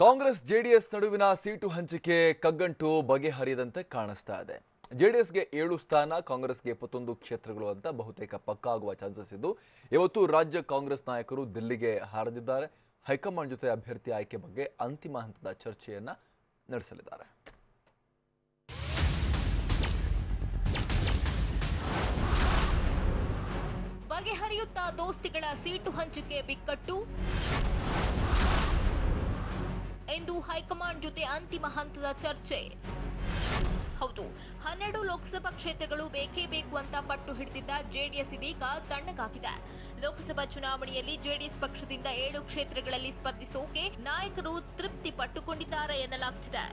Congress JDS ನಡುವಿನ seat ಹಂಚಿಕೆ ಕಗ್ಗಂಟು ಬಗೆಹರಿಯದಂತೆ ಕಾಣಿಸ್ತಾ ಇದೆ. ಜೆಡಿಎಸ್ಗೆ 7 ಸ್ಥಾನ, ಕಾಂಗ್ರೆಸ್ಗೆ 21 ಕ್ಷೇತ್ರಗಳು ಅಂತ ಬಹುತೇಕ ಪಕ್ಕಾ ಆಗುವ ಚಾನ್ಸಸ್ ಇದ್ದು, ಇವತ್ತು ರಾಜ್ಯ ಕಾಂಗ್ರೆಸ್ ನಾಯಕರು ದಿಲ್ಲಿಗೆ ಹಾರದಿದ್ದಾರೆ. ಹೈಕಮಾಂಡ್ ಜೊತೆ ಅಭ್ಯರ್ಥಿ ಆಯ್ಕೆ ಬಗ್ಗೆ ಅಂತಿಮ ಹಂತದ ಚರ್ಚೆಯನ್ನ ನಡೆಸಲಿದ್ದಾರೆ. ಬಗೆಹರಿಯುತ್ತಾ ದೋಸ್ತಿಗಳ ಸೀಟು ಹಂಚಿಕೆ ಬಿಕ್ಕಟ್ಟು. ಇಂದು ಹೈಕಮಾಂಡ್ ಜೊತೆ ಅಂತಿಮ ಹಂತದ ಚರ್ಚೆ. ಹೌದು, 12 ಲೋಕಸಭಾ ಕ್ಷೇತ್ರಗಳು ಬೇಕೇ ಬೇಕು ಅಂತ ಪಟ್ಟು ಹಿಡಿದಿದ್ದ ಜೆಡಿಎಸ್ ಇದೀಗ ತಣ್ಣಗಾಗಿದೆ. ಲೋಕಸಭಾ ಚುನಾವಣೆಯಲ್ಲಿ ಜೆಡಿಎಸ್ ಪಕ್ಷದಿಂದ 7 ಕ್ಷೇತ್ರಗಳಲ್ಲಿ ಸ್ಪರ್ಧಿಸೋಕೆ ನಾಯಕರು ತೃಪ್ತಿ ಪಟ್ಟುಕೊಂಡಿದ್ದಾರೆ ಎನ್ನಲಾಗ್ತಿದೆ.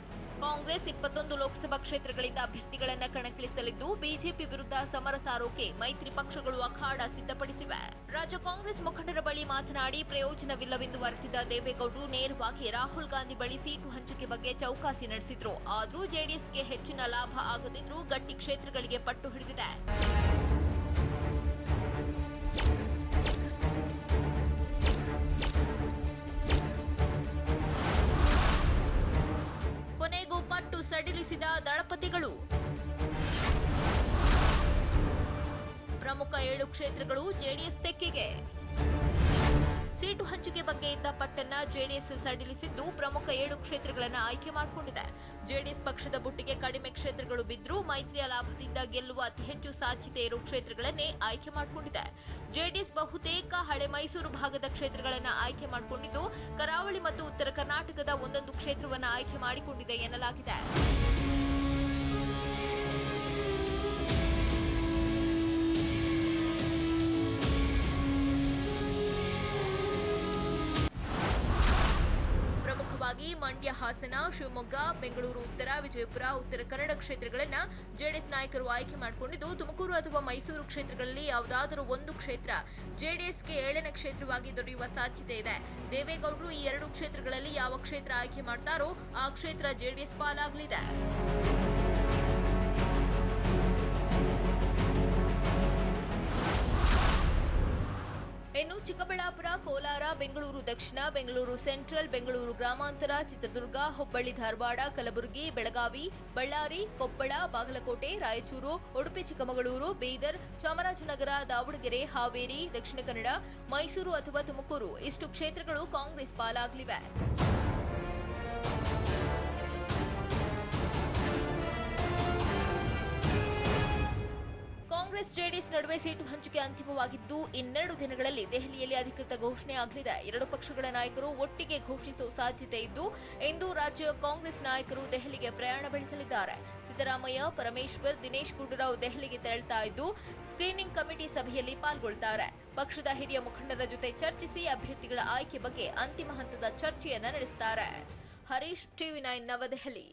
ಕಾಂಗ್ರೆಸ್ 21 ಲೋಕಸಭಾ ಕ್ಷೇತ್ರಗಳಿಂದ ಅಭ್ಯರ್ಥಿಗಳನ್ನ ಕಣಕ್ಕಿಳಿಸಲಿದ್ದು, ಬಿಜೆಪಿ ವಿರುದ್ಧ ಸಮರ ಸಾರೋಕೆ ಮೈತ್ರಿ ಪಕ್ಷಗಳು ಅಖಾಡ ಸಿದ್ಧಪಡಿಸಿವೆ. ರಾಜ್ಯ ಕಾಂಗ್ರೆಸ್ ಮುಖಂಡರ ಬಳಿ ಮಾತನಾಡಿ ಪ್ರಯೋಜನವಿಲ್ಲವೆಂದು ವರೆದಿದ್ದ ದೇವೇಗೌಡರು ನೇರವಾಗಿ ರಾಹುಲ್ ಗಾಂಧಿ ಬಳಿ ಸೀಟು ಹಂಚಿಕೆ ಬಗ್ಗೆ ಚೌಕಾಸಿ ನಡೆಸಿದ್ರು. ಆದರೂ ಜೆಡಿಎಸ್ಗೆ ಹೆಚ್ಚಿನ ಲಾಭ ಆಗದಿದ್ರೂ ಗಟ್ಟಿ ಕ್ಷೇತ್ರಗಳಿಗೆ ಪಟ್ಟು ಹಿಡಿದಿದೆ. ಕೊನೆಗೂ ಪಟ್ಟು ಸಡಿಲಿಸಿದ ದಳಪತಿಗಳು. ಪ್ರಮುಖ 7 ಕ್ಷೇತ್ರಗಳು ಜೆಡಿಎಸ್ ತೆಕ್ಕೆಗೆ. ಸೀಟು ಹಂಚಿಕೆ ಬಗ್ಗೆ ಇದ್ದ ಪಟ್ಟನ್ನ ಜೆಡಿಎಸ್ ಸಡಿಲಿಸಿದ್ದು, ಪ್ರಮುಖ 7 ಕ್ಷೇತ್ರಗಳನ್ನು ಆಯ್ಕೆ ಮಾಡಿಕೊಂಡಿದೆ. ಜೆಡಿಎಸ್ ಪಕ್ಷದ ಬುಟ್ಟಿಗೆ ಕಡಿಮೆ ಕ್ಷೇತ್ರಗಳು ಬಿದ್ದರೂ ಮೈತ್ರಿಯ ಲಾಭದಿಂದ ಗೆಲ್ಲುವ ಅತಿ ಹೆಚ್ಚು ಸಾಧ್ಯತೆ ಇರುವ ಕ್ಷೇತ್ರಗಳನ್ನೇ ಆಯ್ಕೆ ಮಾಡಿಕೊಂಡಿದೆ. ಜೆಡಿಎಸ್ ಬಹುತೇಕ ಹಳೆ ಮೈಸೂರು ಭಾಗದ ಕ್ಷೇತ್ರಗಳನ್ನು ಆಯ್ಕೆ ಮಾಡಿಕೊಂಡಿದ್ದು, ಕರಾವಳಿ ಮತ್ತು ಉತ್ತರ ಕರ್ನಾಟಕದ ಒಂದೊಂದು ಕ್ಷೇತ್ರವನ್ನು ಆಯ್ಕೆ ಮಾಡಿಕೊಂಡಿದೆ ಎನ್ನಲಾಗಿದೆ. ಮಂಡ್ಯ, ಹಾಸನ, ಶಿವಮೊಗ್ಗ, ಬೆಂಗಳೂರು ಉತ್ತರ, ವಿಜಯಪುರ, ಉತ್ತರ ಕನ್ನಡ ಕ್ಷೇತ್ರಗಳನ್ನು ಜೆಡಿಎಸ್ ನಾಯಕರು ಆಯ್ಕೆ ಮಾಡಿಕೊಂಡಿದ್ದು, ತುಮಕೂರು ಅಥವಾ ಮೈಸೂರು ಕ್ಷೇತ್ರಗಳಲ್ಲಿ ಯಾವುದಾದರೂ ಒಂದು ಕ್ಷೇತ್ರ ಜೆಡಿಎಸ್ಗೆ 7ನೇ ಕ್ಷೇತ್ರವಾಗಿ ದೊರೆಯುವ ಸಾಧ್ಯತೆ ಇದೆ. ದೇವೇಗೌಡರು ಈ 2 ಕ್ಷೇತ್ರಗಳಲ್ಲಿ ಯಾವ ಕ್ಷೇತ್ರ ಆಯ್ಕೆ ಮಾಡ್ತಾರೋ ಆ ಕ್ಷೇತ್ರ ಜೆಡಿಎಸ್ ಪಾಲಾಗಲಿದೆ. ಇನ್ನು ಚಿಕ್ಕಬಳ್ಳಾಪುರ, ಕೋಲಾರ, ಬೆಂಗಳೂರು ದಕ್ಷಿಣ, ಬೆಂಗಳೂರು ಸೆಂಟ್ರಲ್, ಬೆಂಗಳೂರು ಗ್ರಾಮಾಂತರ, ಚಿತ್ರದುರ್ಗ, ಹುಬ್ಬಳ್ಳಿ ಧಾರವಾಡ, ಕಲಬುರಗಿ, ಬೆಳಗಾವಿ, ಬಳ್ಳಾರಿ, ಕೊಪ್ಪಳ, ಬಾಗಲಕೋಟೆ, ರಾಯಚೂರು, ಉಡುಪಿ ಚಿಕ್ಕಮಗಳೂರು, ಬೀದರ್, ಚಾಮರಾಜನಗರ, ದಾವಣಗೆರೆ, ಹಾವೇರಿ, ದಕ್ಷಿಣ ಕನ್ನಡ, ಮೈಸೂರು ಅಥವಾ ತುಮಕೂರು ಇಷ್ಟು ಕ್ಷೇತ್ರಗಳು ಕಾಂಗ್ರೆಸ್ ಪಾಲಾಗಲಿವೆ. ಕಾಂಗ್ರೆಸ್ ಜೆಡಿಎಸ್ ನಡುವೆ ಸೀಟು ಹಂಚಿಕೆ ಅಂತಿಮವಾಗಿದ್ದು, ಇನ್ನೆರಡು ದಿನಗಳಲ್ಲಿ ದೆಹಲಿಯಲ್ಲಿ ಅಧಿಕೃತ ಘೋಷಣೆ ಆಗಲಿದೆ. 2 ಪಕ್ಷಗಳ ನಾಯಕರು ಒಟ್ಟಿಗೆ ಘೋಷಿಸುವ ಸಾಧ್ಯತೆ ಇದ್ದು, ಇಂದು ರಾಜ್ಯ ಕಾಂಗ್ರೆಸ್ ನಾಯಕರು ದೆಹಲಿಗೆ ಪ್ರಯಾಣ ಬೆಳೆಸಲಿದ್ದಾರೆ. ಸಿದ್ದರಾಮಯ್ಯ, ಪರಮೇಶ್ವರ್, ದಿನೇಶ್ ಗುಂಡೂರಾವ್ ದೆಹಲಿಗೆ ತೆರಳುತ್ತಾ ಇದ್ದು, ಸ್ಕ್ರೀನಿಂಗ್ ಕಮಿಟಿ ಸಭೆಯಲ್ಲಿ ಪಾಲ್ಗೊಳ್ಳುತ್ತಾರೆ. ಪಕ್ಷದ ಹಿರಿಯ ಮುಖಂಡರ ಜೊತೆ ಚರ್ಚಿಸಿ ಅಭ್ಯರ್ಥಿಗಳ ಆಯ್ಕೆ ಬಗ್ಗೆ ಅಂತಿಮ ಹಂತದ ಚರ್ಚೆಯನ್ನ ನಡೆಸುತ್ತಾರೆ. ಹರೀಶ್, ಟಿವಿ9 ನವದೆಹಲಿ.